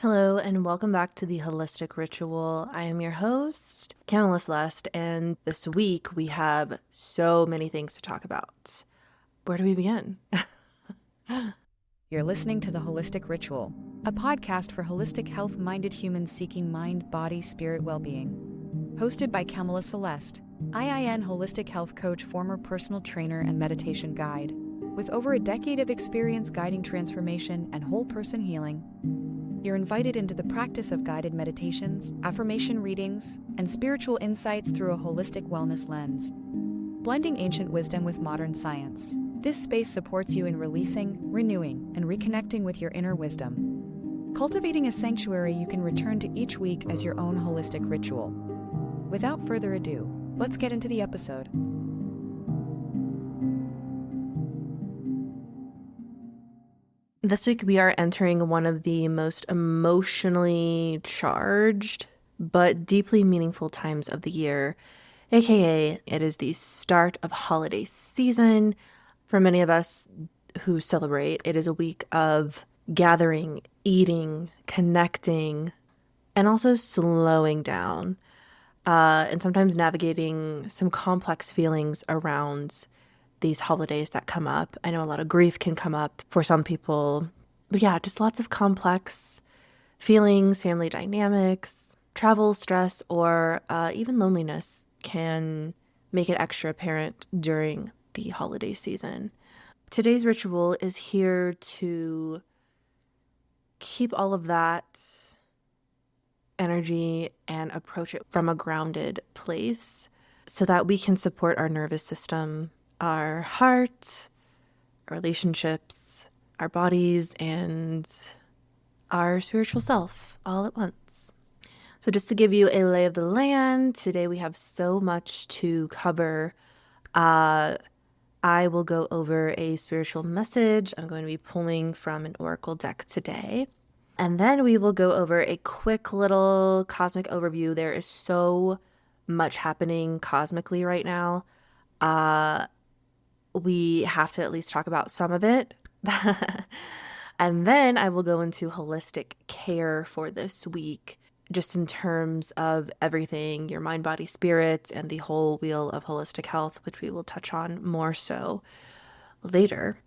Hello, and welcome back to the Holistic Ritual. I am your host, Camilla Celeste, and this week we have so many things to talk about. Where do we begin? You're listening to The Holistic Ritual, a podcast for holistic health-minded humans seeking mind, body, spirit well-being. Hosted by Camilla Celeste, IIN holistic health coach, former personal trainer, and meditation guide. With over a decade of experience guiding transformation and whole person healing, you're invited into the practice of guided meditations, affirmation readings, and spiritual insights through a holistic wellness lens. Blending ancient wisdom with modern science, this space supports you in releasing, renewing, and reconnecting with your inner wisdom. Cultivating a sanctuary you can return to each week as your own holistic ritual. Without further ado, let's get into the episode. This week we are entering one of the most emotionally charged but deeply meaningful times of the year, aka it is the start of holiday season. For many of us who celebrate, it is a week of gathering, eating, connecting, and also slowing down, and sometimes navigating some complex feelings around these holidays that come up. I know a lot of grief can come up for some people, but yeah, just lots of complex feelings, family dynamics, travel, stress, or even loneliness can make it extra apparent during the holiday season. Today's ritual is here to keep all of that energy and approach it from a grounded place so that we can support our nervous system, our heart, our relationships, our bodies, and our spiritual self all at once. So just to give you a lay of the land, today we have so much to cover. I will go over a spiritual message. I'm going to be pulling from an oracle deck today. And then we will go over a quick little cosmic overview. There is so much happening cosmically right now. We have to at least talk about some of it. And then I will go into holistic care for this week, just in terms of everything, your mind, body, spirit, and the whole wheel of holistic health, which we will touch on more so later.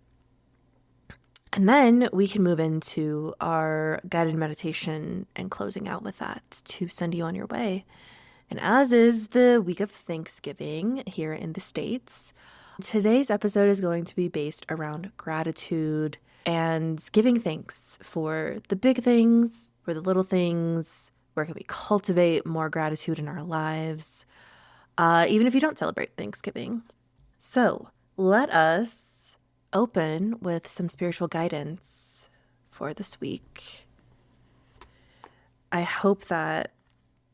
And then we can move into our guided meditation and closing out with that to send you on your way. And as is the week of Thanksgiving here in the States, today's episode is going to be based around gratitude and giving thanks for the big things, for the little things. Where can we cultivate more gratitude in our lives, even if you don't celebrate Thanksgiving? So let us open with some spiritual guidance for this week. I hope that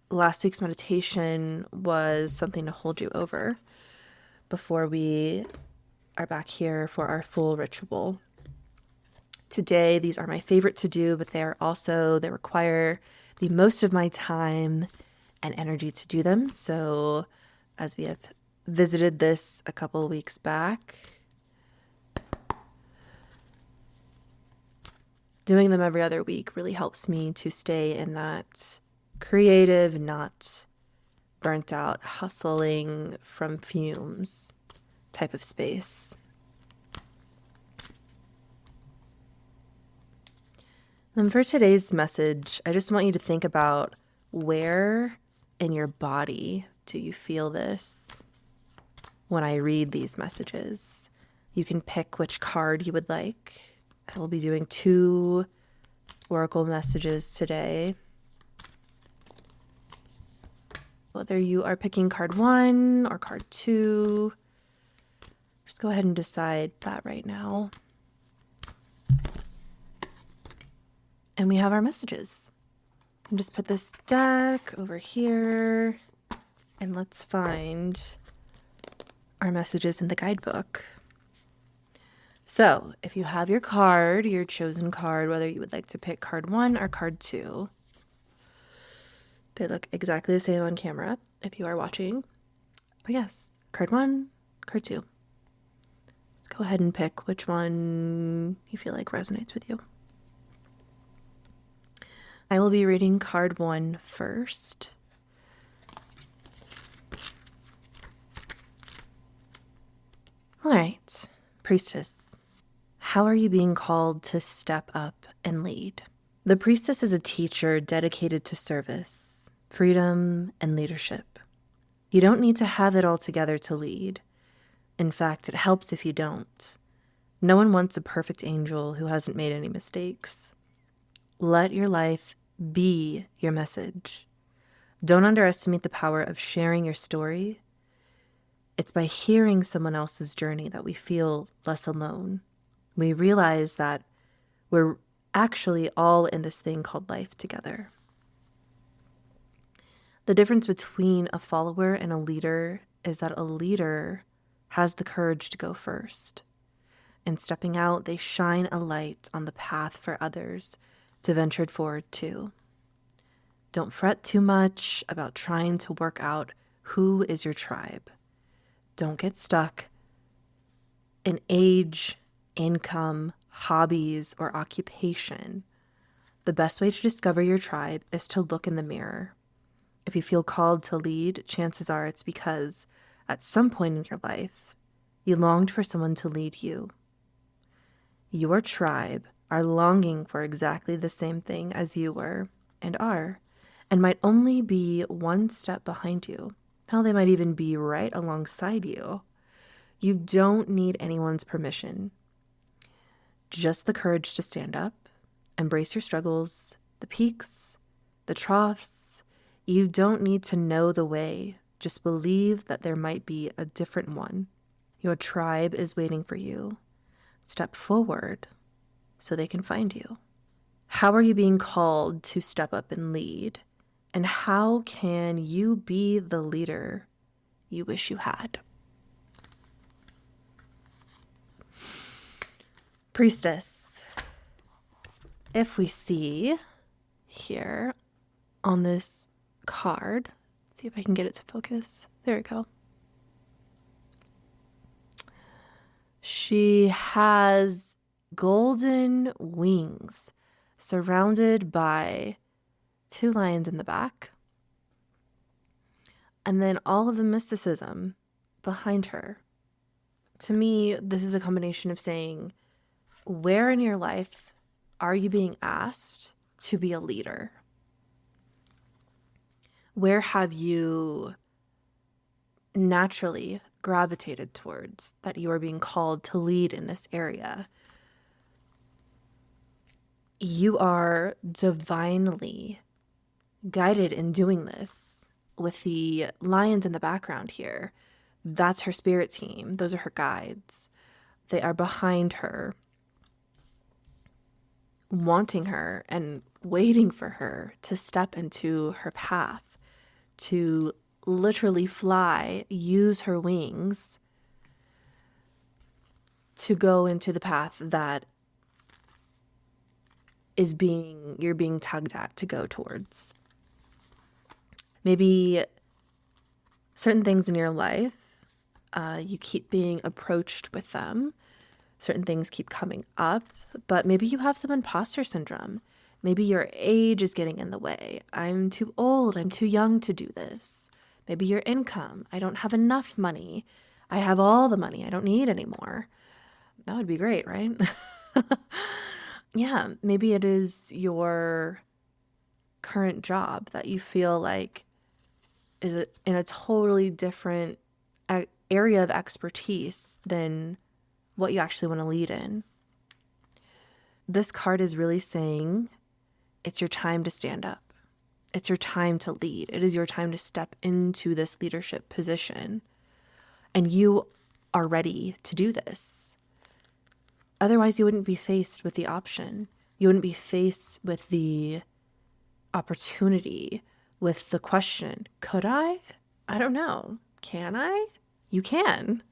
last week's meditation was something to hold you over before we are back here for our full ritual. Today, these are my favorite to do, but they require the most of my time and energy to do them. So as we have visited this a couple of weeks back, doing them every other week really helps me to stay in that creative, not burnt out, hustling from fumes type of space. And for today's message, I just want you to think about where in your body do you feel this when I read these messages. You can pick which card you would like. I will be doing 2 oracle messages today. Whether you are picking card 1 or card 2, just go ahead and decide that right now. And we have our messages. And just put this deck over here and let's find our messages in the guidebook. So if you have your card, your chosen card, whether you would like to pick card 1 or card 2, they look exactly the same on camera if you are watching. But yes, card 1, card 2. Just go ahead and pick which one you feel like resonates with you. I will be reading card 1 first. All right, Priestess, how are you being called to step up and lead? The Priestess is a teacher dedicated to service, freedom, and leadership. You don't need to have it all together to lead. In fact, it helps if you don't. No one wants a perfect angel who hasn't made any mistakes. Let your life be your message. Don't underestimate the power of sharing your story. It's by hearing someone else's journey that we feel less alone. We realize that we're actually all in this thing called life together. The difference between a follower and a leader is that a leader has the courage to go first. In stepping out, they shine a light on the path for others to venture forward too. Don't fret too much about trying to work out who is your tribe. Don't get stuck in age, income, hobbies, or occupation. The best way to discover your tribe is to look in the mirror. If you feel called to lead, chances are it's because at some point in your life, you longed for someone to lead you. Your tribe are longing for exactly the same thing as you were and are, and might only be one step behind you. Hell, they might even be right alongside you. You don't need anyone's permission. Just the courage to stand up, embrace your struggles, the peaks, the troughs. You don't need to know the way. Just believe that there might be a different one. Your tribe is waiting for you. Step forward so they can find you. How are you being called to step up and lead? And how can you be the leader you wish you had? Priestess, if we see here on this card, see if I can get it to focus. There we go. She has golden wings surrounded by 2 lions in the back, and then all of the mysticism behind her. To me, this is a combination of saying, where in your life are you being asked to be a leader? Where have you naturally gravitated towards that you are being called to lead in this area? You are divinely guided in doing this with the lions in the background here. That's her spirit team. Those are her guides. They are behind her, wanting her and waiting for her to step into her path, to literally fly, use her wings to go into the path that you're being tugged at to go towards. Maybe certain things in your life, you keep being approached with them. Certain things keep coming up, but maybe you have some imposter syndrome. Maybe your age is getting in the way. I'm too old. I'm too young to do this. Maybe your income. I don't have enough money. I have all the money. I don't need any more. That would be great, right? Yeah, maybe it is your current job that you feel like is in a totally different area of expertise than what you actually want to lead in. This card is really saying it's your time to stand up. It's your time to lead. It is your time to step into this leadership position. And you are ready to do this. Otherwise, you wouldn't be faced with the option. You wouldn't be faced with the opportunity, with the question, could I? I don't know. Can I? You can.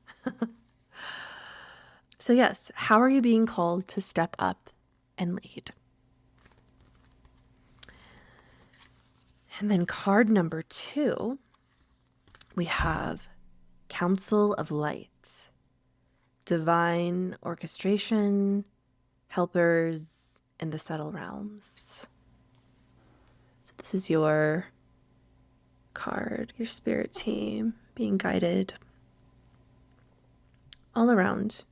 So yes, how are you being called to step up and lead? And then card number 2, we have Council of Light, divine orchestration, helpers in the subtle realms. this is your card, your spirit team being guided all around.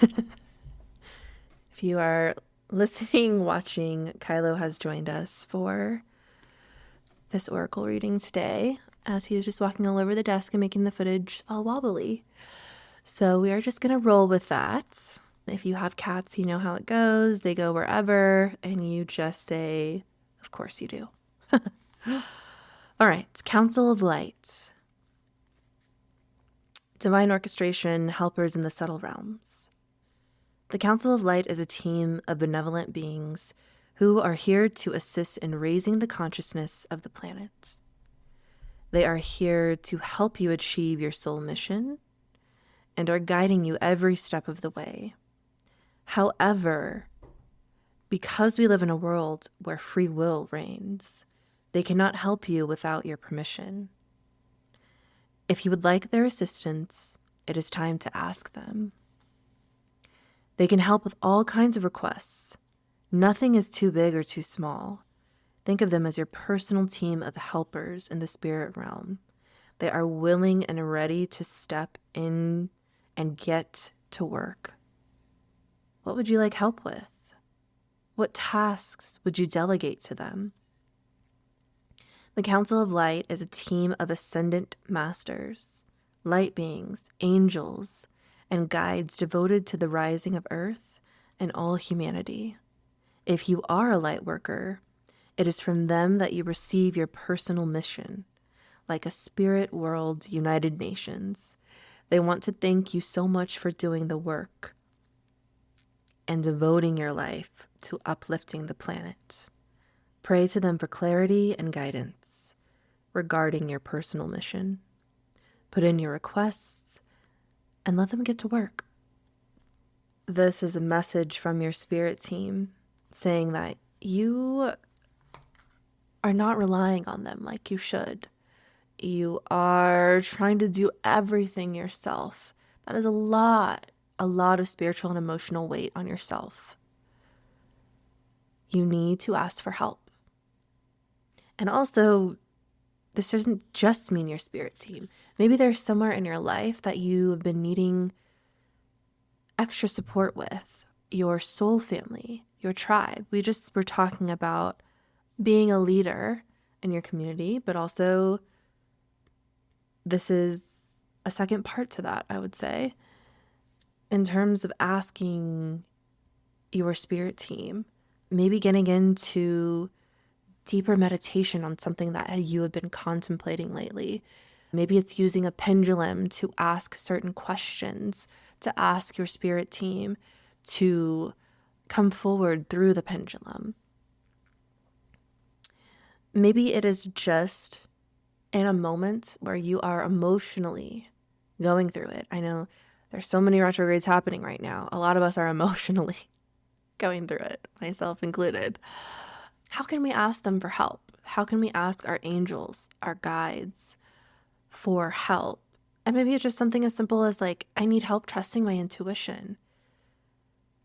If you are listening, watching, Kylo has joined us for this oracle reading today as he is just walking all over the desk and making the footage all wobbly. So we are just going to roll with that. If you have cats, you know how it goes. They go wherever, and you just say, of course you do. All right, Council of Light. Divine Orchestration, Helpers in the Subtle Realms. The Council of Light is a team of benevolent beings who are here to assist in raising the consciousness of the planet. They are here to help you achieve your soul mission and are guiding you every step of the way. However, because we live in a world where free will reigns, they cannot help you without your permission. If you would like their assistance, it is time to ask them. They can help with all kinds of requests. Nothing is too big or too small. Think of them as your personal team of helpers in the spirit realm. They are willing and ready to step in and get to work. What would you like help with? What tasks would you delegate to them? The Council of Light is a team of ascendant masters, light beings, angels, and guides devoted to the rising of Earth and all humanity. If you are a light worker, it is from them that you receive your personal mission, like a spirit world United Nations. They want to thank you so much for doing the work and devoting your life to uplifting the planet. Pray to them for clarity and guidance regarding your personal mission. Put in your requests and let them get to work. This is a message from your spirit team saying that you are not relying on them like you should. You are trying to do everything yourself. That is a lot of spiritual and emotional weight on yourself. You need to ask for help. And also, this doesn't just mean your spirit team. Maybe there's somewhere in your life that you have been needing extra support with. Your soul family, your tribe. We just were talking about being a leader in your community, but also this is a second part to that, I would say, in terms of asking your spirit team, maybe getting into deeper meditation on something that you have been contemplating lately. Maybe it's using a pendulum to ask certain questions, to ask your spirit team to come forward through the pendulum. Maybe it is just in a moment where you are emotionally going through it. I know there's so many retrogrades happening right now. A lot of us are emotionally going through it, myself included. How can we ask them for help? How can we ask our angels, our guides, for help? And maybe it's just something as simple as like, I need help trusting my intuition.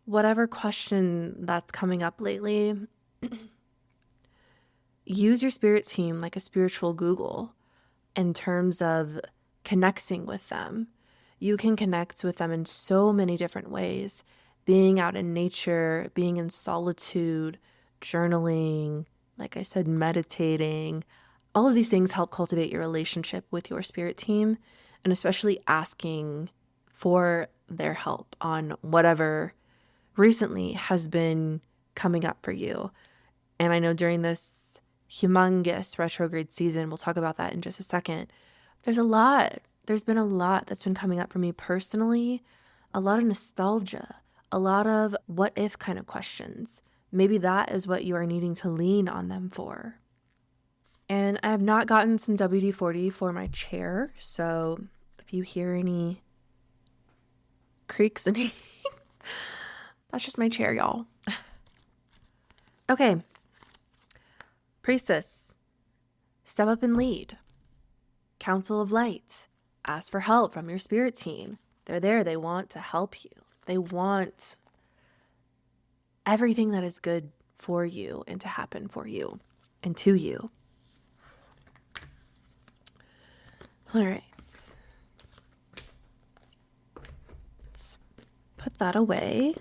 Whatever question that's coming up lately, use your spirit team like a spiritual Google in terms of connecting with them. You can connect with them in so many different ways. Being out in nature, being in solitude, journaling, like I said, meditating. All of these things help cultivate your relationship with your spirit team, and especially asking for their help on whatever recently has been coming up for you. And I know during this humongous retrograde season, we'll talk about that in just a second, there's been a lot that's been coming up for me personally, a lot of nostalgia, a lot of what if kind of questions. Maybe that is what you are needing to lean on them for. And I have not gotten some WD-40 for my chair, so if you hear any creaks and that's just my chair, y'all. Okay. Priestess, step up and lead. Council of Light, ask for help from your spirit team. They're there. They want to help you. They want everything that is good for you and to happen for you and to you. All right. Let's put that away.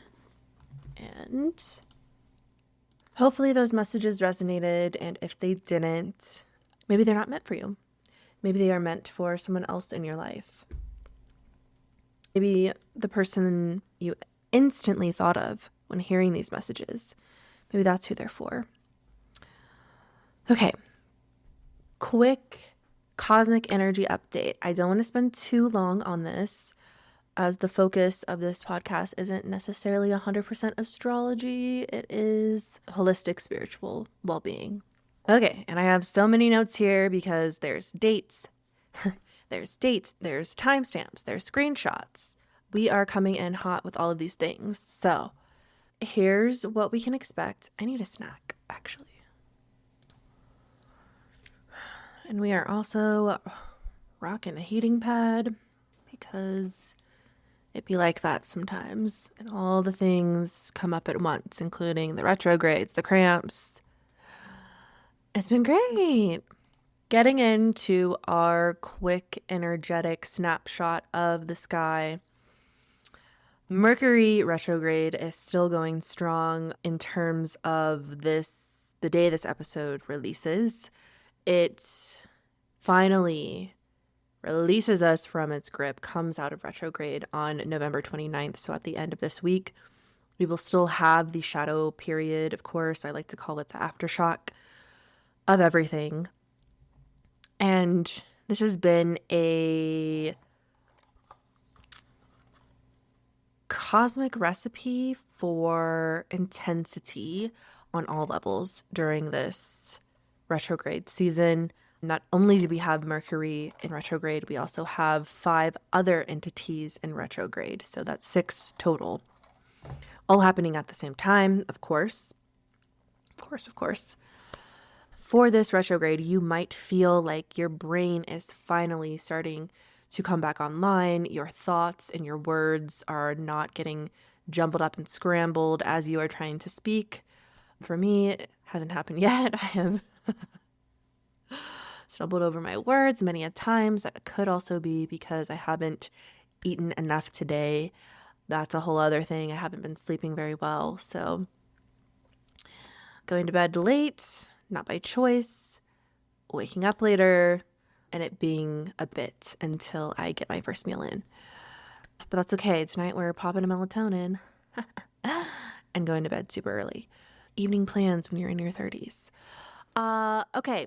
And hopefully those messages resonated. And if they didn't, maybe they're not meant for you. Maybe they are meant for someone else in your life. Maybe the person you instantly thought of when hearing these messages, maybe that's who they're for. Okay. Quick cosmic energy update. I don't want to spend too long on this, as the focus of this podcast isn't necessarily 100% astrology. It is holistic spiritual well-being. Okay, and I have so many notes here because there's dates, there's timestamps, there's screenshots. We are coming in hot with all of these things. So here's what we can expect. I need a snack, actually. And we are also rocking a heating pad because it be like that sometimes. And all the things come up at once, including the retrogrades, the cramps. It's been great. Getting into our quick, energetic snapshot of the sky. Mercury retrograde is still going strong in terms of the day this episode releases. It finally releases us from its grip, comes out of retrograde on November 29th. So at the end of this week, we will still have the shadow period. Of course, I like to call it the aftershock of everything. And this has been a cosmic recipe for intensity on all levels during this retrograde season. Not only do we have Mercury in retrograde, we also have 5 other entities in retrograde. So that's 6 total, all happening at the same time, of course. Of course. For this retrograde, you might feel like your brain is finally starting to come back online. Your thoughts and your words are not getting jumbled up and scrambled as you are trying to speak. For me, it hasn't happened yet. I have stumbled over my words many a times. That could also be because I haven't eaten enough today. That's a whole other thing. I haven't been sleeping very well. So going to bed late, not by choice, waking up later, and it being a bit until I get my first meal in. But that's okay. Tonight we're popping a melatonin and going to bed super early. Evening plans when you're in your 30s. Okay.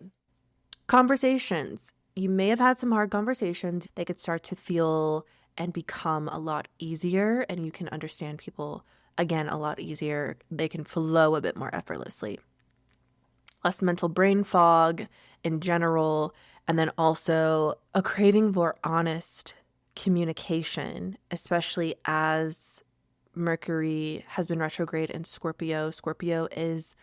Conversations. You may have had some hard conversations. They could start to feel and become a lot easier, and you can understand people, again, a lot easier. They can flow a bit more effortlessly. Less mental brain fog in general, and then also a craving for honest communication, especially as Mercury has been retrograde in Scorpio. Scorpio is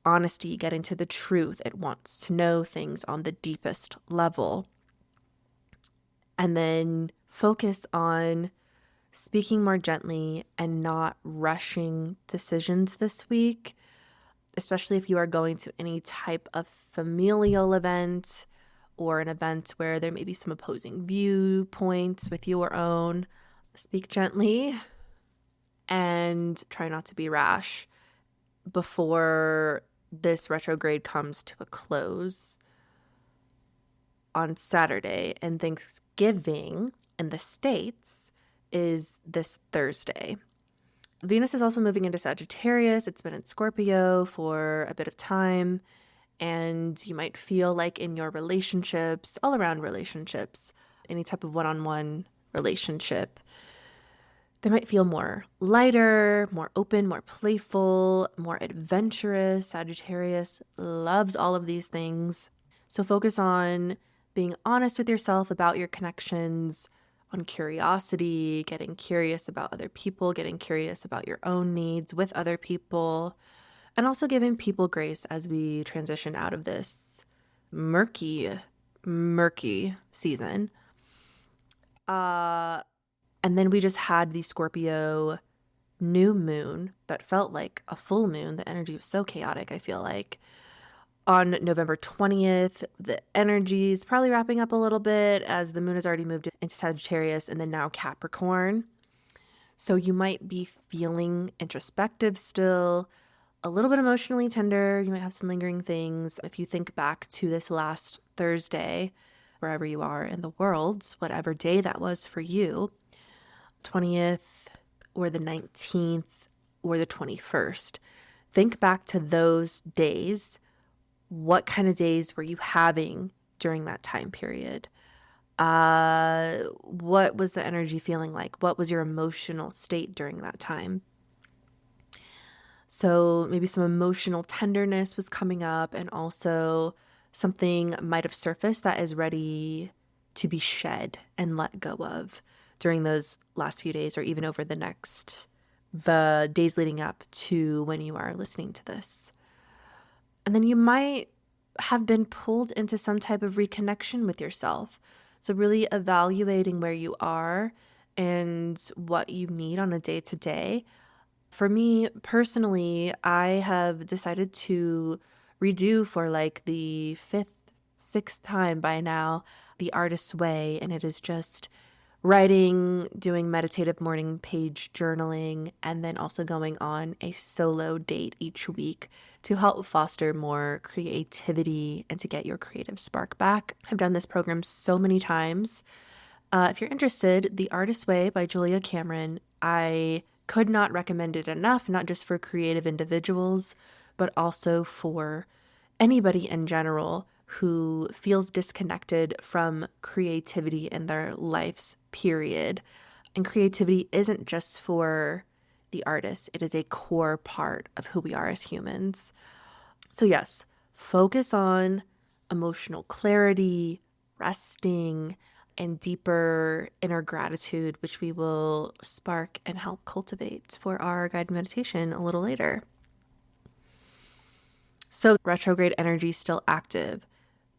honesty, getting to the truth. It wants to know things on the deepest level. And then focus on speaking more gently and not rushing decisions this week, especially if you are going to any type of familial event or an event where there may be some opposing viewpoints with your own. Speak gently and try not to be rash before this retrograde comes to a close on Saturday, and Thanksgiving in the States is this Thursday. Venus is also moving into Sagittarius. It's been in Scorpio for a bit of time, and you might feel like in your relationships, all around relationships, any type of one-on-one relationship, they might feel more lighter, more open, more playful, more adventurous. Sagittarius loves all of these things. So focus on being honest with yourself about your connections, on curiosity, getting curious about other people, getting curious about your own needs with other people, and also giving people grace as we transition out of this murky season. And then we just had the Scorpio new moon that felt like a full moon. The energy was so chaotic, I feel like. On November 20th, the energy is probably wrapping up a little bit as the moon has already moved into Sagittarius and then now Capricorn. So you might be feeling introspective still, a little bit emotionally tender. You might have some lingering things. If you think back to this last Thursday, wherever you are in the world, whatever day that was for you, 20th or the 19th or the 21st, think back to those days. What kind of days were you having during that time period? What was the energy feeling like? What was your emotional state during that time? So maybe some emotional tenderness was coming up, and also something might have surfaced that is ready to be shed and let go of during those last few days, or even over the days leading up to when you are listening to this. And then you might have been pulled into some type of reconnection with yourself. So really evaluating where you are and what you need on a day to day. For me personally, I have decided to redo for like the fifth, sixth time by now, The Artist's Way. And it is just writing, doing meditative morning page journaling, and then also going on a solo date each week to help foster more creativity and to get your creative spark back. I've done this program so many times. If you're interested, The Artist's Way by Julia Cameron, I could not recommend it enough, not just for creative individuals, but also for anybody in general who feels disconnected from creativity in their lives, period. And creativity isn't just for the artist, it is a core part of who we are as humans. So, yes, focus on emotional clarity, resting, and deeper inner gratitude, which we will spark and help cultivate for our guided meditation a little later. So, retrograde energy still active.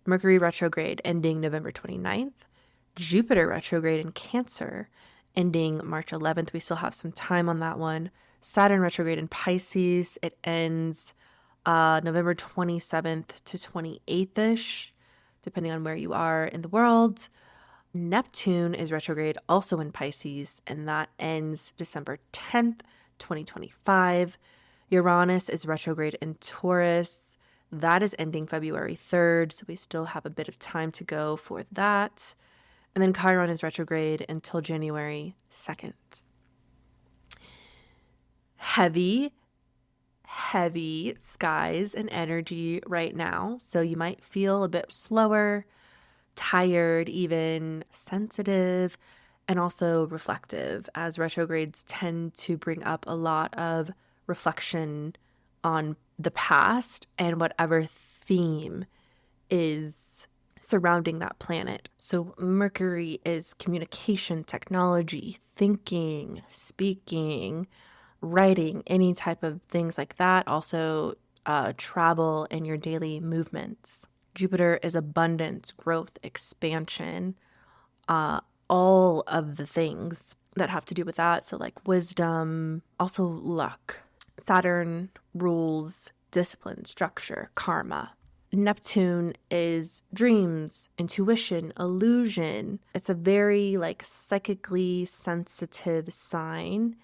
Mercury retrograde ending November 29th. Jupiter retrograde in Cancer ending March 11th. We still have some time on that one. Saturn retrograde in Pisces. It ends November 27th to 28th-ish, depending on where you are in the world. Neptune is retrograde also in Pisces, and that ends December 10th, 2025. Uranus is retrograde in Taurus. That is ending February 3rd, so we still have a bit of time to go for that. And then Chiron is retrograde until January 2nd. Heavy skies and energy right now, so you might feel a bit slower, tired, even sensitive, and also reflective, as retrogrades tend to bring up a lot of reflection on the past and whatever theme is surrounding that planet. So Mercury is communication, technology, thinking, speaking, writing, any type of things like that. Also travel and your daily movements. Jupiter is abundance, growth, expansion, all of the things that have to do with that. So like wisdom, also luck. Saturn rules discipline, structure, karma. Neptune is dreams, intuition, illusion. It's a very like psychically sensitive sign.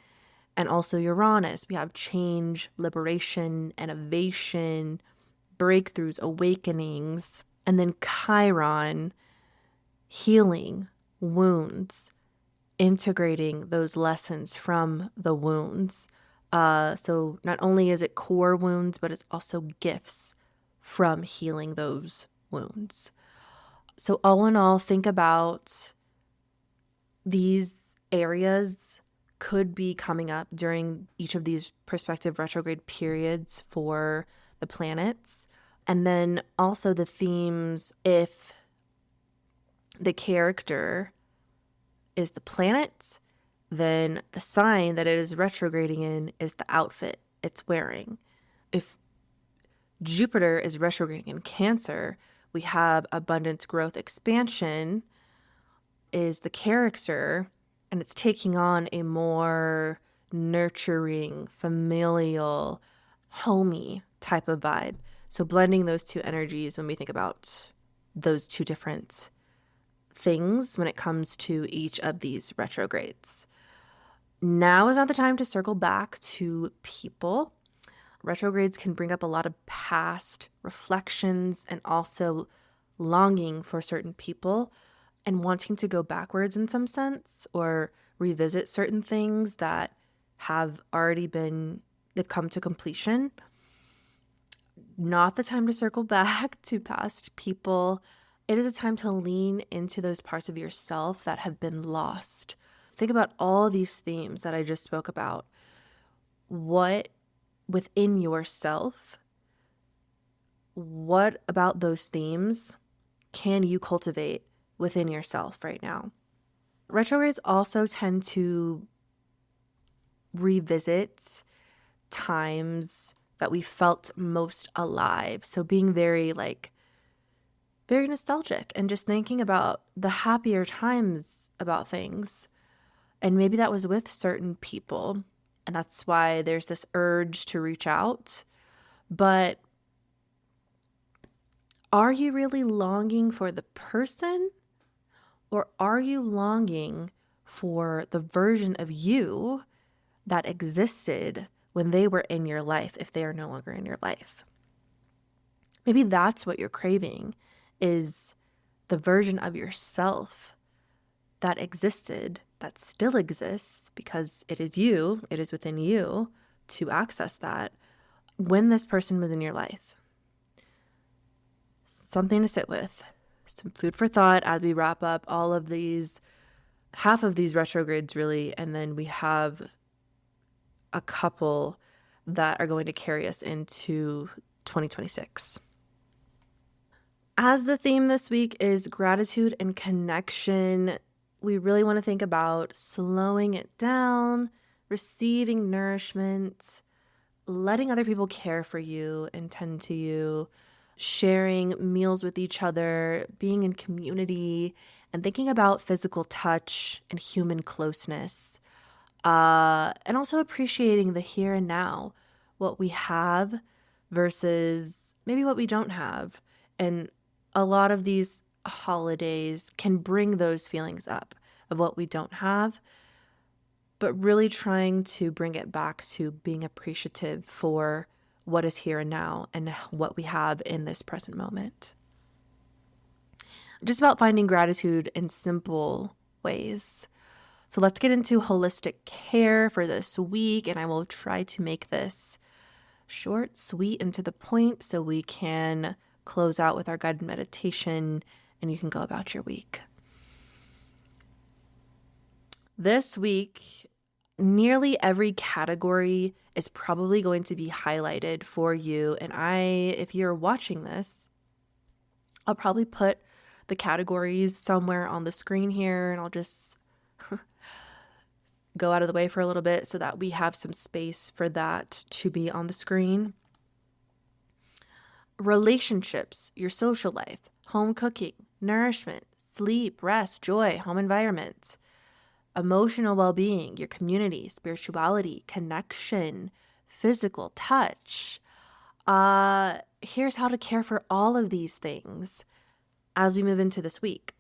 And also Uranus, we have change, liberation, innovation, breakthroughs, awakenings. And then Chiron, healing, wounds, integrating those lessons from the wounds. So not only is it core wounds, but it's also gifts from healing those wounds. So all in all, think about these areas could be coming up during each of these prospective retrograde periods for the planets. And then also the themes, if the character is the planet, then the sign that it is retrograding in is the outfit it's wearing. If Jupiter is retrograding in Cancer, we have abundance, growth, expansion is the character, and it's taking on a more nurturing, familial, homey type of vibe. So blending those two energies when we think about those two different things when it comes to each of these retrogrades. Now is not the time to circle back to people. Retrogrades can bring up a lot of past reflections and also longing for certain people and wanting to go backwards in some sense or revisit certain things that have already they've come to completion. Not the time to circle back to past people. It is a time to lean into those parts of yourself that have been lost. Think about all these themes that I just spoke about. What within yourself, what about those themes can you cultivate within yourself right now? Retrogrades also tend to revisit times that we felt most alive. So being very nostalgic and just thinking about the happier times about things. And maybe that was with certain people. And that's why there's this urge to reach out. But are you really longing for the person? Or are you longing for the version of you that existed when they were in your life, if they are no longer in your life? Maybe that's what you're craving, is the version of yourself that existed, that still exists, because it is you, it is within you to access that when this person was in your life. Something to sit with, some food for thought as we wrap up all of these, half of these retrogrades really, and then we have a couple that are going to carry us into 2026. As the theme this week is gratitude and connection, we really want to think about slowing it down, receiving nourishment, letting other people care for you and tend to you, sharing meals with each other, being in community, and thinking about physical touch and human closeness. And also appreciating the here and now, what we have versus maybe what we don't have. And a lot of these holidays can bring those feelings up of what we don't have, but really trying to bring it back to being appreciative for what is here and now and what we have in this present moment. Just about finding gratitude in simple ways. So let's get into holistic care for this week, and I will try to make this short, sweet, and to the point so we can close out with our guided meditation and you can go about your week. This week, nearly every category is probably going to be highlighted for you. And if you're watching this, I'll probably put the categories somewhere on the screen here, and I'll just go out of the way for a little bit so that we have some space for that to be on the screen. Relationships, your social life, home cooking, nourishment, sleep, rest, joy, home environment, emotional well-being, your community, spirituality, connection, physical touch. Here's how to care for all of these things as we move into this week.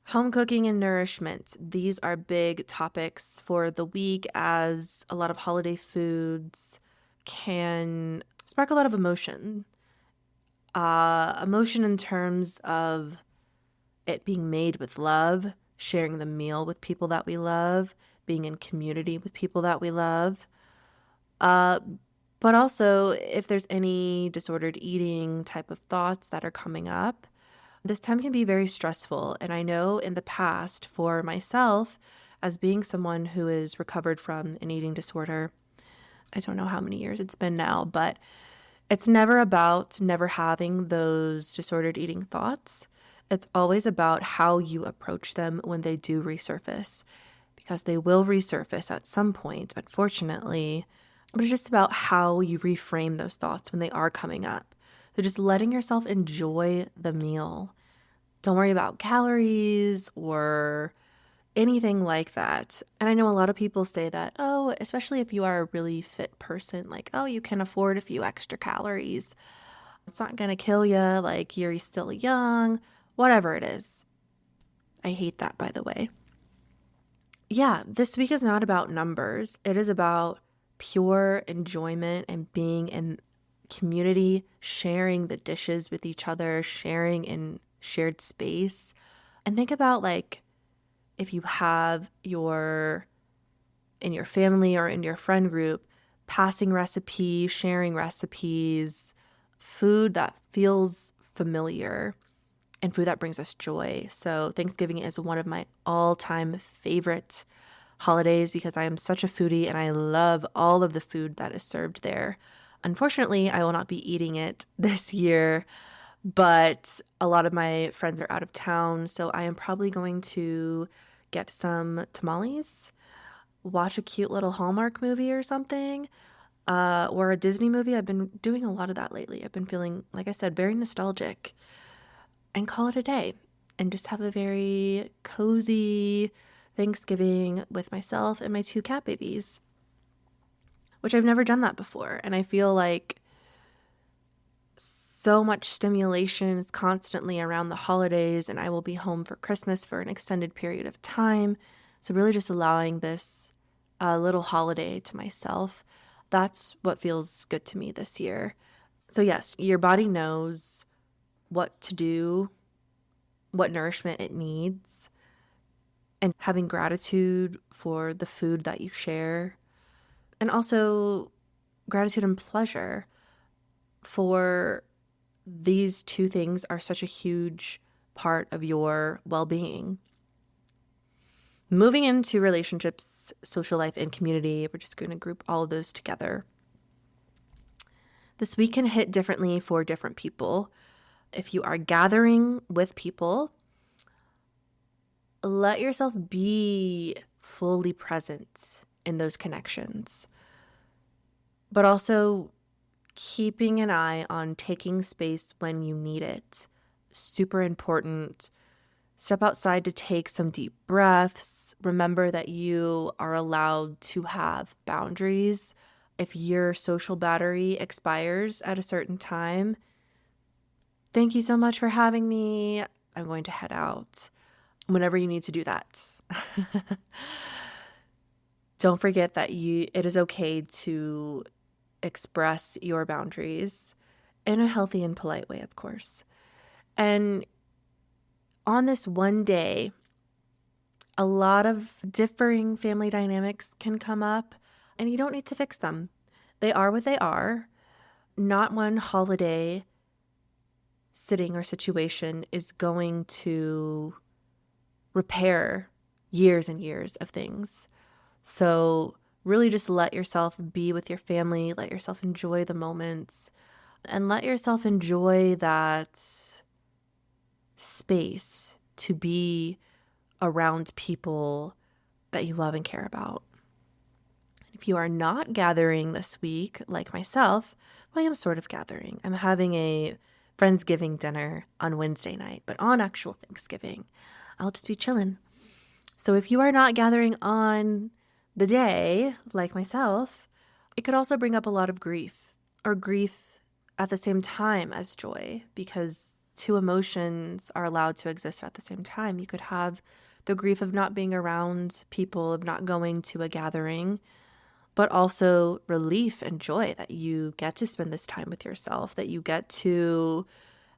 Home cooking and nourishment. These are big topics for the week, as a lot of holiday foods can spark a lot of emotion. Emotion in terms of it being made with love, sharing the meal with people that we love, being in community with people that we love. But also, if there's any disordered eating type of thoughts that are coming up, this time can be very stressful. And I know in the past, for myself, as being someone who is recovered from an eating disorder, I don't know how many years it's been now, but it's never about never having those disordered eating thoughts. It's always about how you approach them when they do resurface, because they will resurface at some point, unfortunately. But it's just about how you reframe those thoughts when they are coming up. So just letting yourself enjoy the meal. Don't worry about calories or anything like that. And I know a lot of people say that, oh, especially if you are a really fit person, like, oh, you can afford a few extra calories. It's not going to kill you. Like, you're still young, whatever it is. I hate that, by the way. Yeah, this week is not about numbers. It is about pure enjoyment and being in community, sharing the dishes with each other, sharing in shared space. And think about like if you have in your family or in your friend group, passing recipes, sharing recipes, food that feels familiar and food that brings us joy. So Thanksgiving is one of my all-time favorite holidays because I am such a foodie and I love all of the food that is served there. Unfortunately, I will not be eating it this year, but a lot of my friends are out of town, so I am probably going to get some tamales, watch a cute little Hallmark movie or something, or a Disney movie. I've been doing a lot of that lately. I've been feeling, like I said, very nostalgic, and call it a day and just have a very cozy Thanksgiving with myself and my two cat babies, which I've never done that before. And I feel like so much stimulation is constantly around the holidays, and I will be home for Christmas for an extended period of time. So, really, just allowing this little holiday to myself, that's what feels good to me this year. So, yes, your body knows what to do, what nourishment it needs, and having gratitude for the food that you share, and also gratitude and pleasure for these two things are such a huge part of your well-being. Moving into relationships, social life, and community, we're just going to group all of those together. This week can hit differently for different people. If you are gathering with people, let yourself be fully present in those connections, but also keeping an eye on taking space when you need it. Super important. Step outside to take some deep breaths. Remember that you are allowed to have boundaries. If your social battery expires at a certain time, thank you so much for having me. I'm going to head out. Whenever you need to do that. Don't forget that it is okay to express your boundaries in a healthy and polite way, of course. And on this one day, a lot of differing family dynamics can come up, and you don't need to fix them. They are what they are. Not one holiday sitting or situation is going to repair years and years of things. So really just let yourself be with your family, let yourself enjoy the moments, and let yourself enjoy that space to be around people that you love and care about. If you are not gathering this week, like myself, well, I am sort of gathering. I'm having a Friendsgiving dinner on Wednesday night, but on actual Thanksgiving, I'll just be chilling. So if you are not gathering on the day, like myself, it could also bring up a lot of grief, or grief at the same time as joy, because two emotions are allowed to exist at the same time. You could have the grief of not being around people, of not going to a gathering, but also relief and joy that you get to spend this time with yourself, that you get to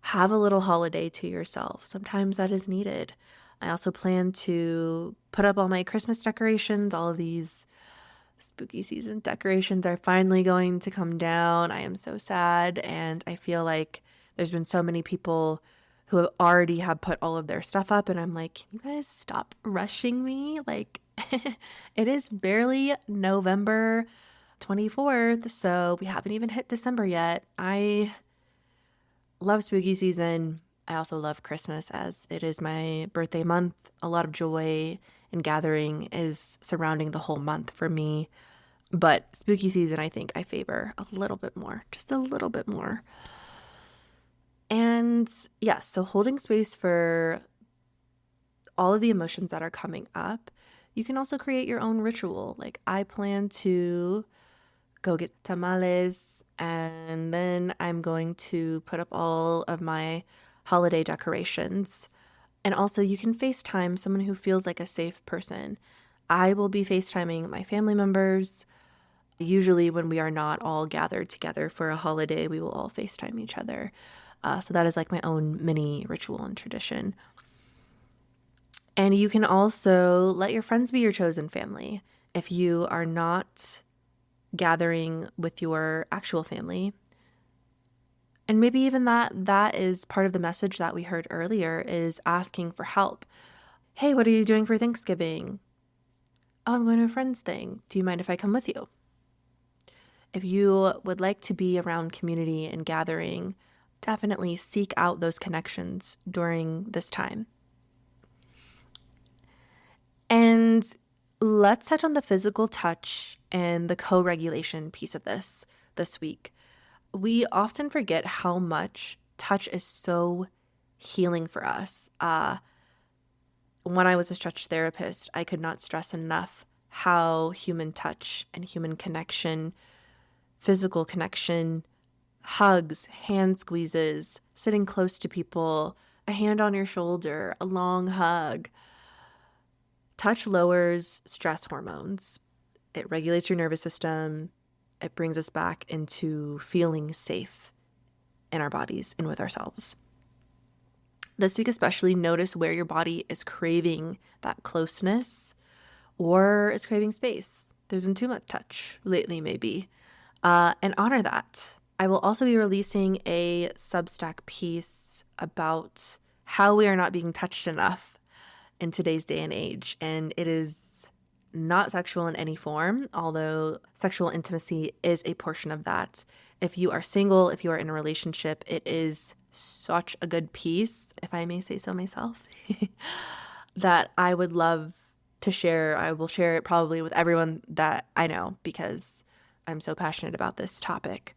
have a little holiday to yourself. Sometimes that is needed. I also plan to put up all my Christmas decorations. All of these spooky season decorations are finally going to come down. I am so sad, and I feel like there's been so many people who have already have put all of their stuff up, and I'm like, can you guys stop rushing me? Like, it is barely November 24th, so we haven't even hit December yet. I love spooky season. I also love Christmas as it is my birthday month. A lot of joy and gathering is surrounding the whole month for me. But spooky season, I think I favor a little bit more, just a little bit more. And yes, so holding space for all of the emotions that are coming up, you can also create your own ritual. Like, I plan to go get tamales, and then I'm going to put up all of my holiday decorations. And also, you can FaceTime someone who feels like a safe person. I will be FaceTiming my family members. Usually, when we are not all gathered together for a holiday, we will all FaceTime each other. So that is like my own mini ritual and tradition. And you can also let your friends be your chosen family. If you are not gathering with your actual family, and maybe even that is part of the message that we heard earlier, is asking for help. Hey, what are you doing for Thanksgiving? Oh, I'm going to a friend's thing. Do you mind if I come with you? If you would like to be around community and gathering, definitely seek out those connections during this time. And let's touch on the physical touch and the co-regulation piece of this week. We often forget how much touch is so healing for us. When I was a stretch therapist, I could not stress enough how human touch and human connection, physical connection, hugs, hand squeezes, sitting close to people, a hand on your shoulder, a long hug. Touch lowers stress hormones. It regulates your nervous system. It brings us back into feeling safe in our bodies and with ourselves. This week especially, notice where your body is craving that closeness or is craving space. There's been too much touch lately, maybe. And honor that. I will also be releasing a Substack piece about how we are not being touched enough in today's day and age. And it is not sexual in any form, although sexual intimacy is a portion of that. If you are single, if you are in a relationship, it is such a good piece, if I may say so myself, that I would love to share. I will share it probably with everyone that I know because I'm so passionate about this topic.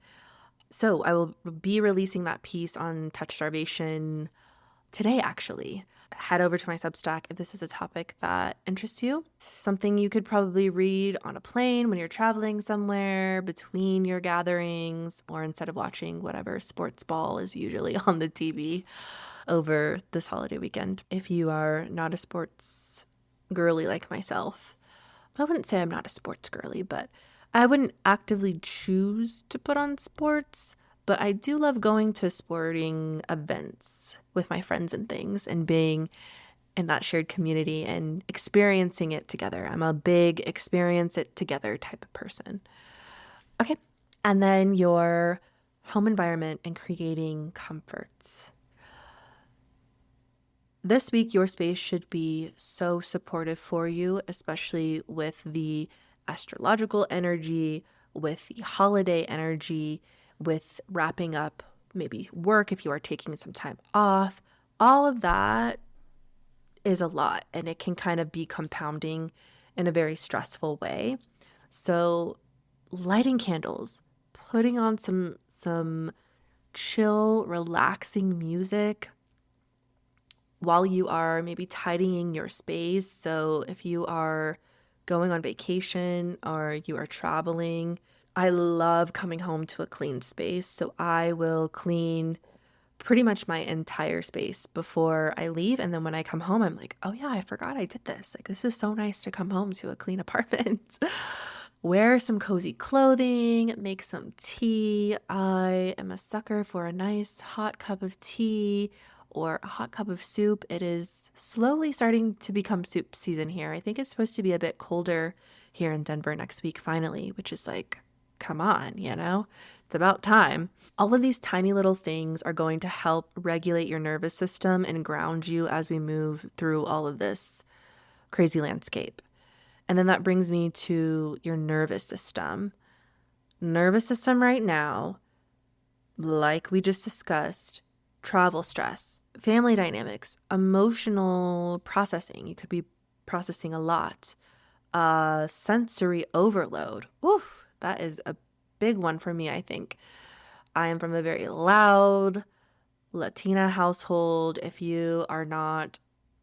So I will be releasing that piece on touch starvation today, actually. Head over to my Substack if this is a topic that interests you. Something you could probably read on a plane when you're traveling somewhere, between your gatherings, or instead of watching whatever sports ball is usually on the TV over this holiday weekend. If you are not a sports girly like myself, I wouldn't say I'm not a sports girly, but I wouldn't actively choose to put on sports. But I do love going to sporting events with my friends and things and being in that shared community and experiencing it together. I'm a big experience it together type of person. Okay. And then your home environment and creating comforts. This week, your space should be so supportive for you, especially with the astrological energy, with the holiday energy, with wrapping up maybe work if you are taking some time off. All of that is a lot, and it can kind of be compounding in a very stressful way. So lighting candles, putting on some chill, relaxing music while you are maybe tidying your space. So if you are going on vacation or you are traveling, I love coming home to a clean space. So I will clean pretty much my entire space before I leave. And then when I come home, I'm like, oh yeah, I forgot I did this. Like, this is so nice to come home to a clean apartment. Wear some cozy clothing, make some tea. I am a sucker for a nice hot cup of tea or a hot cup of soup. It is slowly starting to become soup season here. I think it's supposed to be a bit colder here in Denver next week, finally, which is like, come on, it's about time. All of these tiny little things are going to help regulate your nervous system and ground you as we move through all of this crazy landscape. And then that brings me to your nervous system. Nervous system right now, like we just discussed, travel stress, family dynamics, emotional processing. You could be processing a lot. Sensory overload. Oof, that is a big one for me, I think. I am from a very loud Latina household. If you are not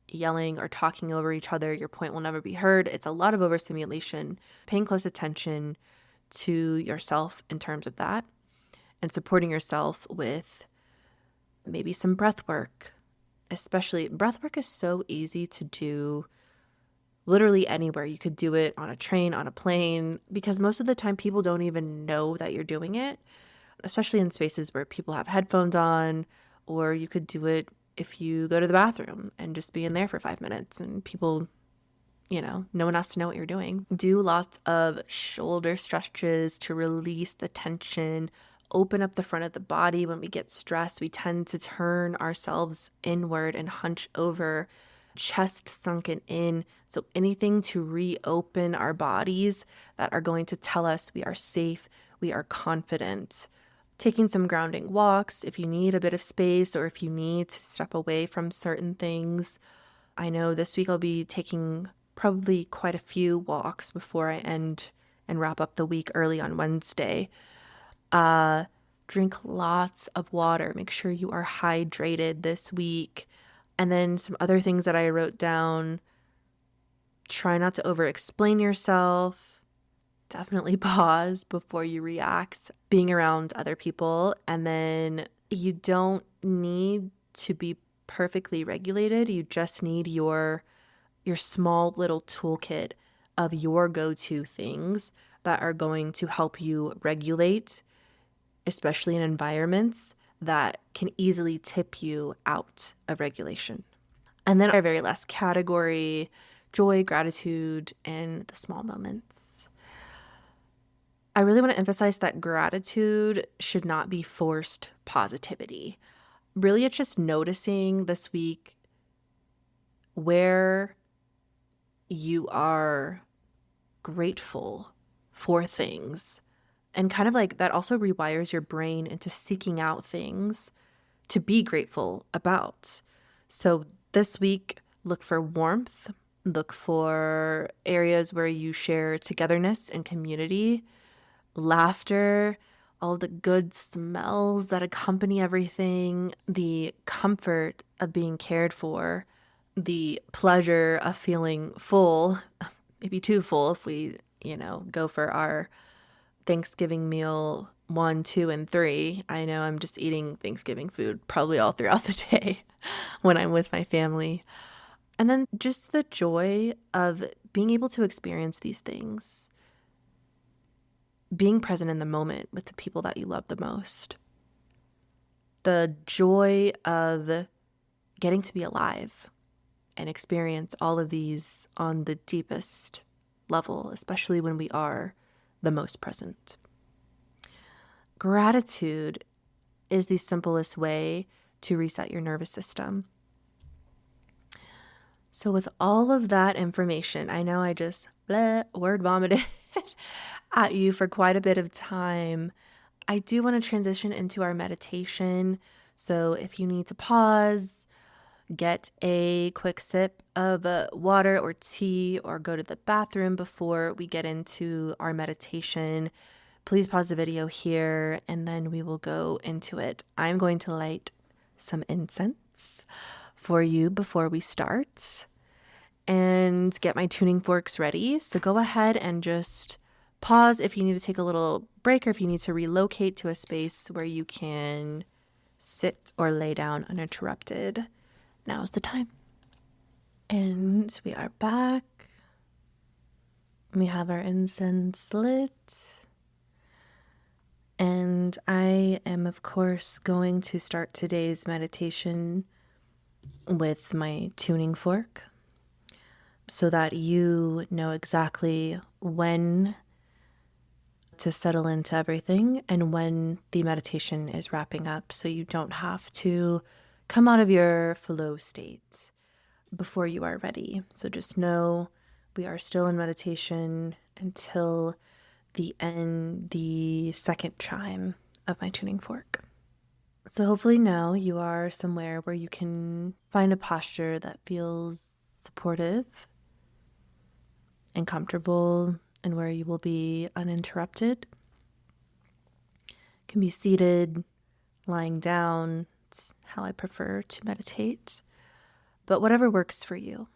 yelling or talking over each other. Your point will never be heard. It's a lot of overstimulation. Paying close attention to yourself in terms of that and supporting yourself with maybe some breath work. Especially breath work is so easy to do literally anywhere. You could do it on a train, on a plane, because most of the time people don't even know that you're doing it, especially in spaces where people have headphones on, or you could do it if you go to the bathroom and just be in there for 5 minutes and people, no one has to know what you're doing. Do lots of shoulder stretches to release the tension, open up the front of the body. When we get stressed, we tend to turn ourselves inward and hunch over, chest sunken in. So anything to reopen our bodies that are going to tell us we are safe, we are confident. Taking some grounding walks if you need a bit of space or if you need to step away from certain things. I know this week I'll be taking probably quite a few walks before I end and wrap up the week early on Wednesday. Drink lots of water. Make sure you are hydrated this week. And then some other things that I wrote down. Try not to over-explain yourself. Definitely pause before you react. Being around other people. And then you don't need to be perfectly regulated. You just need your small little toolkit of your go-to things that are going to help you regulate, especially in environments that can easily tip you out of regulation. And then our very last category, joy, gratitude, and the small moments. I really want to emphasize that gratitude should not be forced positivity. Really, it's just noticing this week where you are grateful for things. And kind of like that also rewires your brain into seeking out things to be grateful about. So this week, look for warmth, look for areas where you share togetherness and community, laughter, all the good smells that accompany everything, the comfort of being cared for, the pleasure of feeling full, maybe too full if we, go for our Thanksgiving meal 1, 2, and 3. I know I'm just eating Thanksgiving food probably all throughout the day when I'm with my family. And then just the joy of being able to experience these things, being present in the moment with the people that you love the most, the joy of getting to be alive and experience all of these on the deepest level, especially when we are the most present. Gratitude is the simplest way to reset your nervous system. So with all of that information, I know I just word vomited at you for quite a bit of time. I do want to transition into our meditation. So if you need to pause, get a quick sip of water or tea, or go to the bathroom before we get into our meditation, please pause the video here and then we will go into it. I'm going to light some incense for you before we start and get my tuning forks ready. So go ahead and just pause if you need to take a little break or if you need to relocate to a space where you can sit or lay down uninterrupted. Now's the time. And we are back. We have our incense lit. And I am, of course, going to start today's meditation with my tuning fork so that you know exactly when to settle into everything and when the meditation is wrapping up, so you don't have to come out of your flow state before you are ready. So just know we are still in meditation until the end, the second chime of my tuning fork. So hopefully now you are somewhere where you can find a posture that feels supportive and comfortable and where you will be uninterrupted. You can be seated, lying down. It's how I prefer to meditate. but whatever works for you.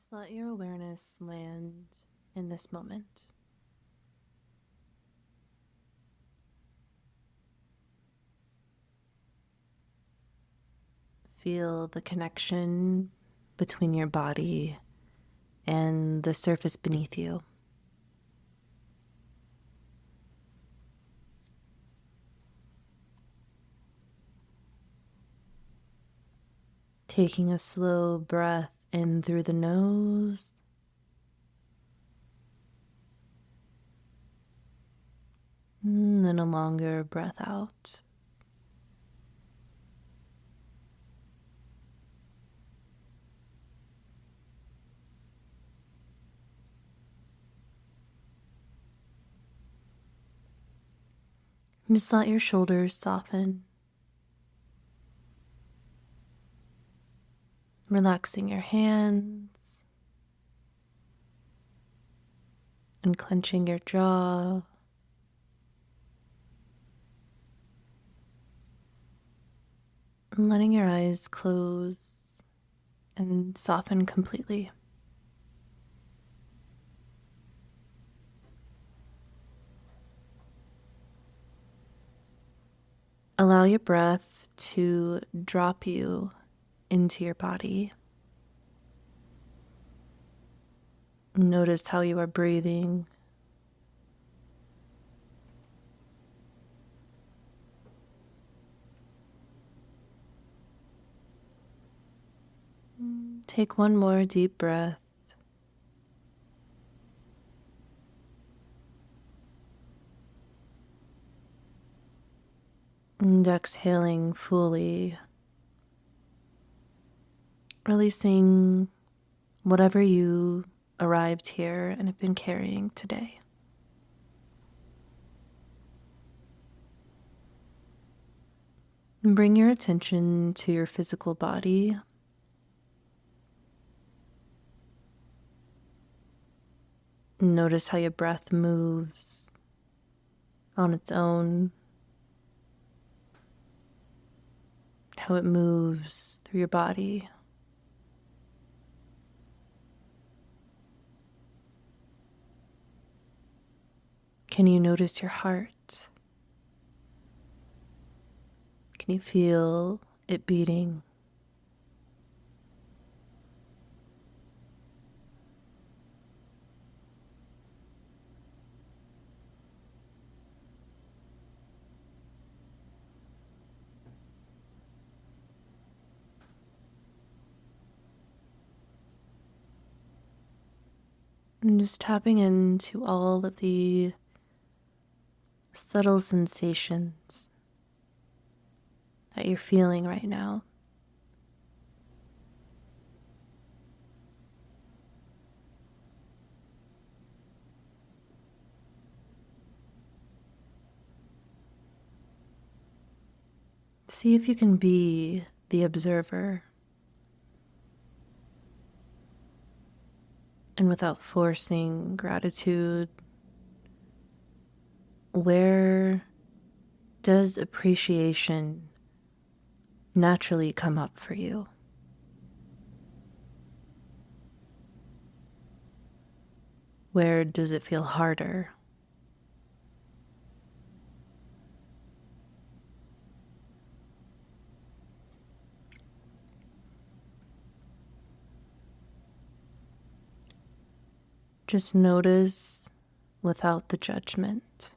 Just let your awareness land in this moment. Feel the connection between your body and the surface beneath you. Taking a slow breath in through the nose and then a longer breath out. And just let your shoulders soften, relaxing your hands and clenching your jaw. And letting your eyes close and soften completely. Allow your breath to drop you into your body. Notice how you are breathing. Take one more deep breath. And exhaling fully, releasing whatever you arrived here and have been carrying today. And bring your attention to your physical body. Notice how your breath moves on its own, how it moves through your body. Can you notice your heart? Can you feel it beating? And just tapping into all of the subtle sensations that you're feeling right now. See if you can be the observer. And without forcing gratitude, where does appreciation naturally come up for you? Where does it feel harder? Just notice without the judgment.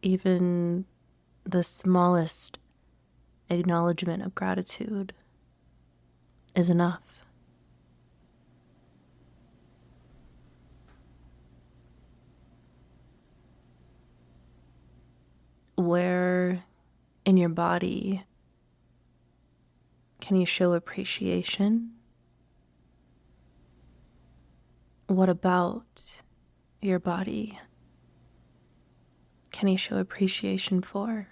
Even the smallest acknowledgement of gratitude is enough. Where in your body can you show appreciation? What about your body can you show appreciation for?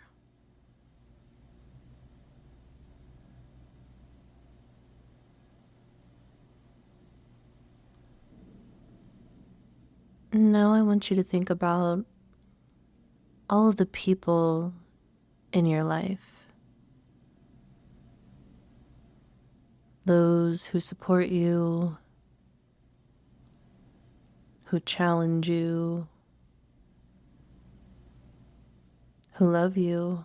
Now I want you to think about all of the people in your life, those who support you, who challenge you, who love you,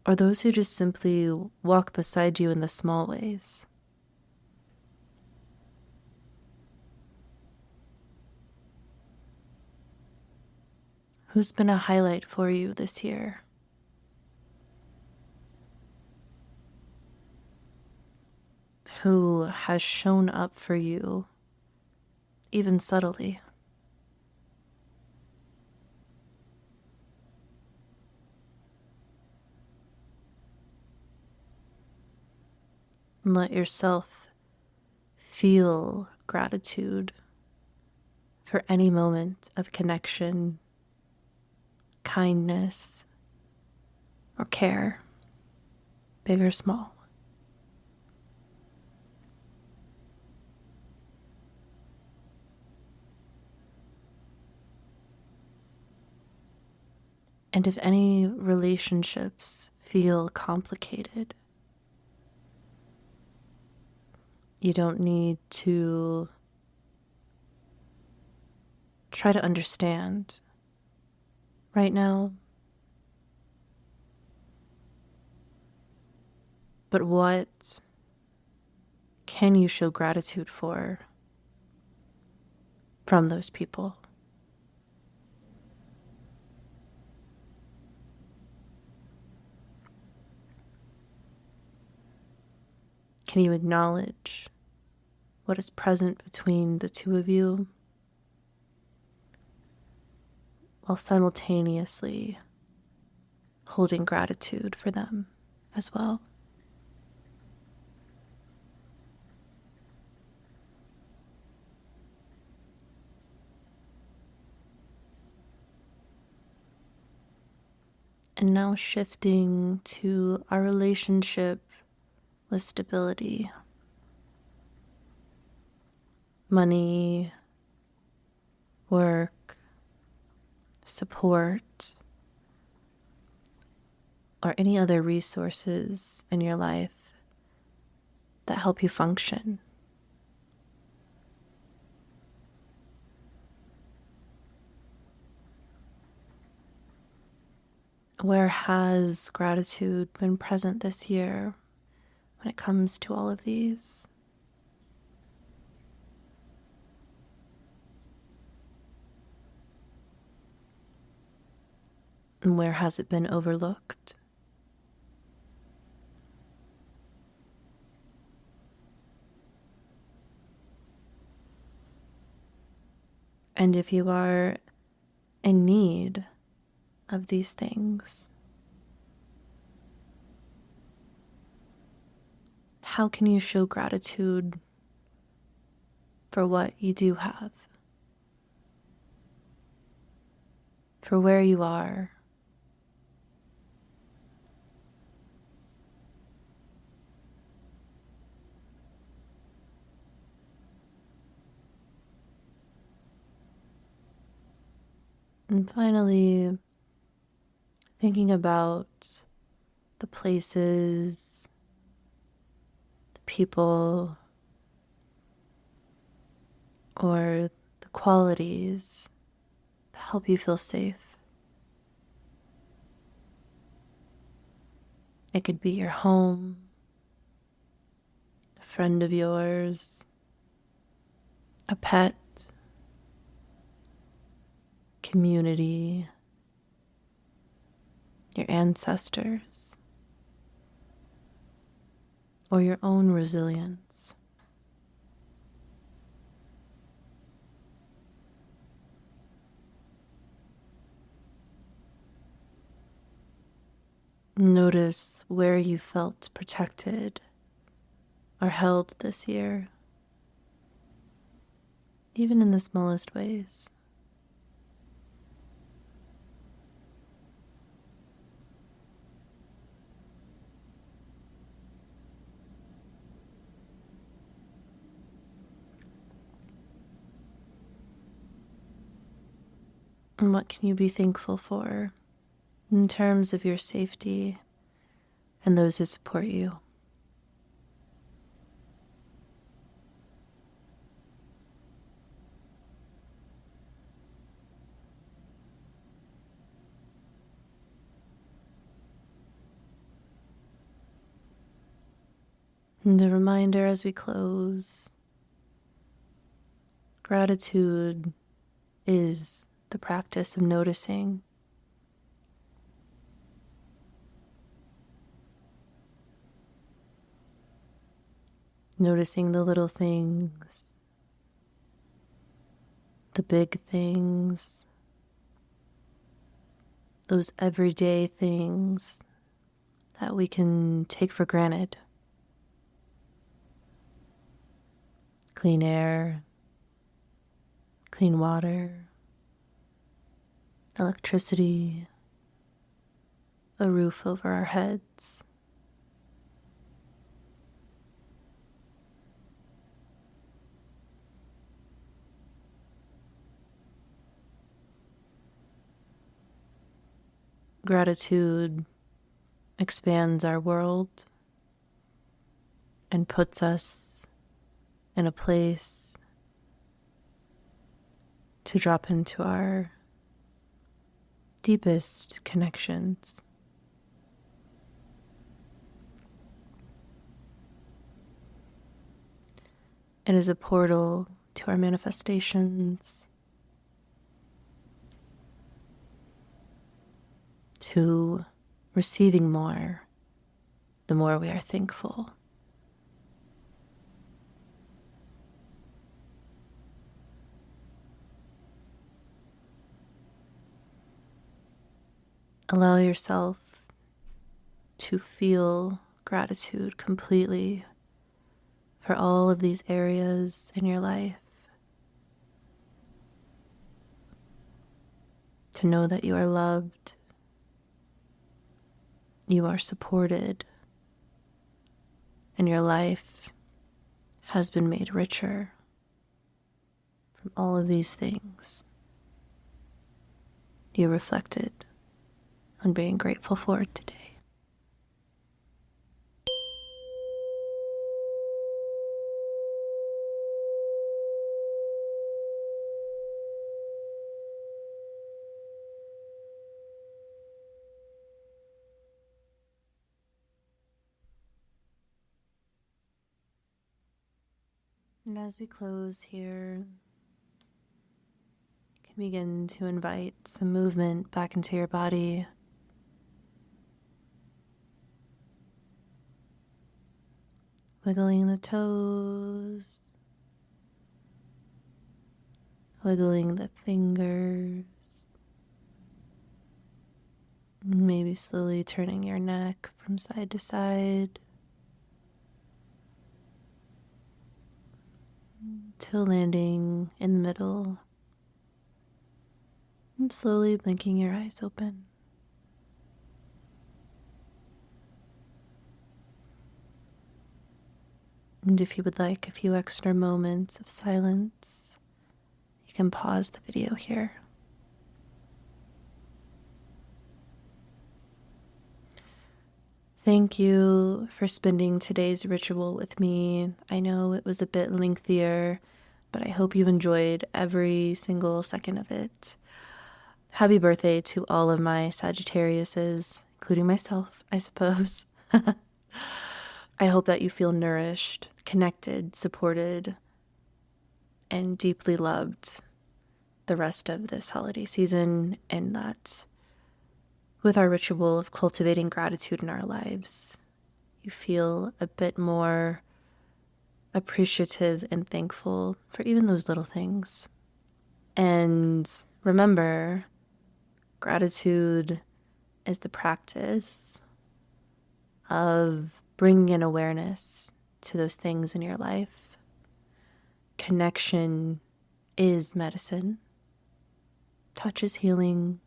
or those who just simply walk beside you in the small ways. Who's been a highlight for you this year? Who has shown up for you, even subtly? And let yourself feel gratitude for any moment of connection, kindness, or care, big or small. And if any relationships feel complicated, you don't need to try to understand right now. But what can you show gratitude for from those people? Can you acknowledge what is present between the two of you while simultaneously holding gratitude for them as well? And now shifting to our relationship with stability, money, work, support, or any other resources in your life that help you function. Where has gratitude been present this year when it comes to all of these? And where has it been overlooked? And if you are in need of these things, how can you show gratitude for what you do have, for where you are, and finally thinking about the places, the people, or the qualities that help you feel safe. It could be your home, a friend of yours, a pet, community, your ancestors, or your own resilience. Notice where you felt protected or held this year, even in the smallest ways. And what can you be thankful for in terms of your safety and those who support you? And a reminder as we close, gratitude is the practice of noticing. Noticing the little things, the big things, those everyday things that we can take for granted. Clean air, clean water, electricity, a roof over our heads. Gratitude expands our world and puts us in a place to drop into our deepest connections. It is a portal to our manifestations, to receiving more the more we are thankful. Allow yourself to feel gratitude completely for all of these areas in your life. To know that you are loved, you are supported, and your life has been made richer from all of these things you reflected on being grateful for today. And as we close here, you can begin to invite some movement back into your body. Wiggling the toes, wiggling the fingers, maybe slowly turning your neck from side to side till landing in the middle, and slowly blinking your eyes open. And if you would like a few extra moments of silence, you can pause the video here. Thank you for spending today's ritual with me. I know it was a bit lengthier, but I hope you enjoyed every single second of it. Happy birthday to all of my Sagittariuses, including myself, I suppose. I hope that you feel nourished, connected, supported, and deeply loved the rest of this holiday season, and that with our ritual of cultivating gratitude in our lives, you feel a bit more appreciative and thankful for even those little things. And remember, gratitude is the practice of bringing in awareness to those things in your life. Connection is medicine. Touch is healing.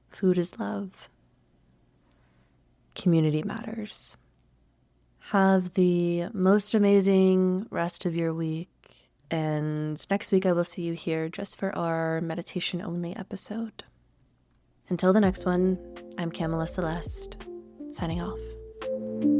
Food is love. Community matters. Have the most amazing rest of your week. And next week I will see you here just for our meditation only episode. Until the next one, I'm Camilla Celeste, signing off.